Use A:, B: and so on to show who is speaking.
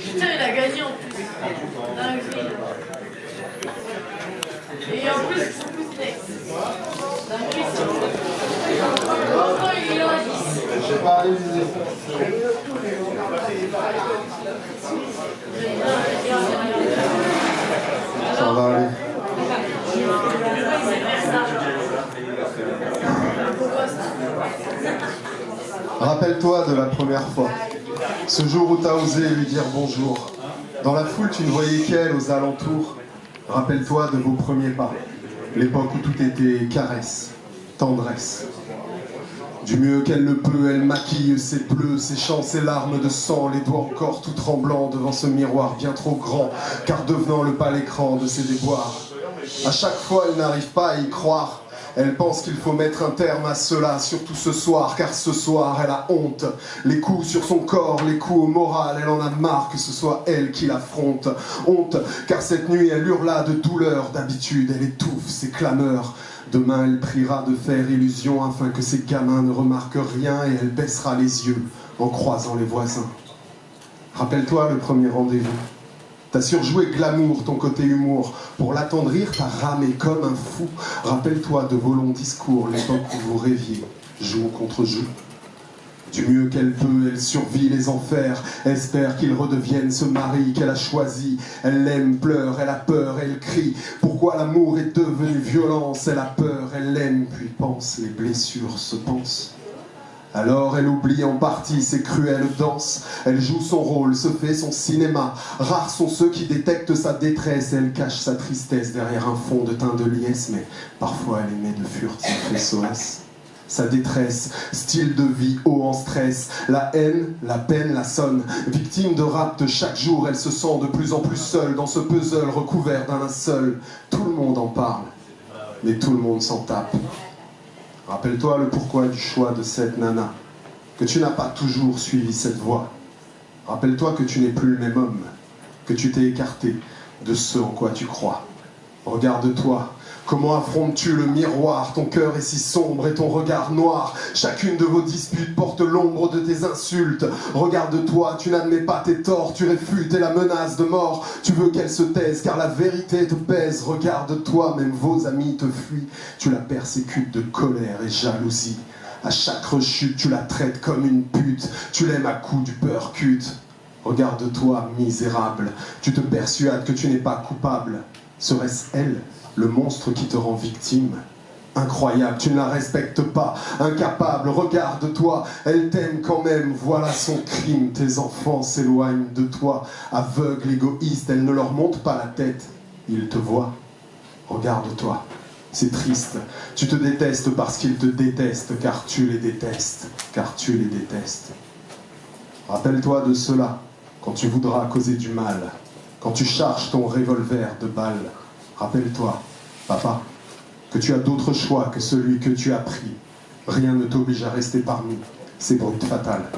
A: Putain, il a gagné en plus. Dinguerie. Et en plus, next. Dinguerie, ça. Pourtant, il est en 10.
B: Je sais pas réviser. Ça va aller. Rappelle-toi de la première fois, ce jour où t'as osé lui dire bonjour. Dans la foule, tu ne voyais qu'elle aux alentours. Rappelle-toi de vos premiers pas, l'époque où tout était caresse, tendresse. Du mieux qu'elle le peut, elle maquille ses bleus, ses chants, ses larmes de sang, les doigts encore tout tremblants devant ce miroir bien trop grand, car devenant le pâle écran de ses déboires. À chaque fois, elle n'arrive pas à y croire. Elle pense qu'il faut mettre un terme à cela, surtout ce soir, car ce soir, elle a honte. Les coups sur son corps, les coups au moral, elle en a marre que ce soit elle qui l'affronte. Honte, car cette nuit, elle hurla de douleur, d'habitude, elle étouffe ses clameurs. Demain, elle priera de faire illusion afin que ses gamins ne remarquent rien et elle baissera les yeux en croisant les voisins. Rappelle-toi le premier rendez-vous. T'as surjoué glamour, ton côté humour. Pour l'attendrir, t'as ramé comme un fou. Rappelle-toi de vos longs discours, l'époque où vous rêviez, joue contre joue. Du mieux qu'elle peut, elle survit les enfers, espère qu'il redevienne ce mari qu'elle a choisi. Elle l'aime, pleure, elle a peur, elle crie. Pourquoi l'amour est devenu violence? Elle a peur, elle l'aime, puis pense, les blessures se pensent. Alors elle oublie en partie ses cruelles danses. Elle joue son rôle, se fait son cinéma. Rares sont ceux qui détectent sa détresse. Elle cache sa tristesse derrière un fond de teint de liesse. Mais parfois elle émet de furtifs SOS. Sa détresse, style de vie haut en stress. La haine, la peine la sonne. Victime de rapt chaque jour, elle se sent de plus en plus seule dans ce puzzle recouvert d'un linceul. Tout le monde en parle, mais tout le monde s'en tape. Rappelle-toi le pourquoi du choix de cette nana, que tu n'as pas toujours suivi cette voie. Rappelle-toi que tu n'es plus le même homme, que tu t'es écarté de ce en quoi tu crois. Regarde-toi, comment affrontes-tu le miroir? Ton cœur est si sombre et ton regard noir. Chacune de vos disputes porte l'ombre de tes insultes. Regarde-toi, tu n'admets pas tes torts, tu réfutes et la menace de mort. Tu veux qu'elle se taise car la vérité te pèse. Regarde-toi, même vos amis te fuient. Tu la persécutes de colère et jalousie. À chaque rechute, tu la traites comme une pute. Tu l'aimes à coups du percute. Regarde-toi, misérable. Tu te persuades que tu n'es pas coupable. Serait-ce elle, le monstre qui te rend victime? Incroyable, tu ne la respectes pas, incapable, regarde-toi, elle t'aime quand même, voilà son crime. Tes enfants s'éloignent de toi, aveugle, égoïste, elle ne leur monte pas la tête, ils te voient. Regarde-toi, c'est triste, tu te détestes parce qu'ils te détestent, car tu les détestes, car tu les détestes. Rappelle-toi de cela quand tu voudras causer du mal. Quand tu charges ton revolver de balles, rappelle-toi, papa, que tu as d'autres choix que celui que tu as pris. Rien ne t'oblige à rester parmi ces brutes fatales.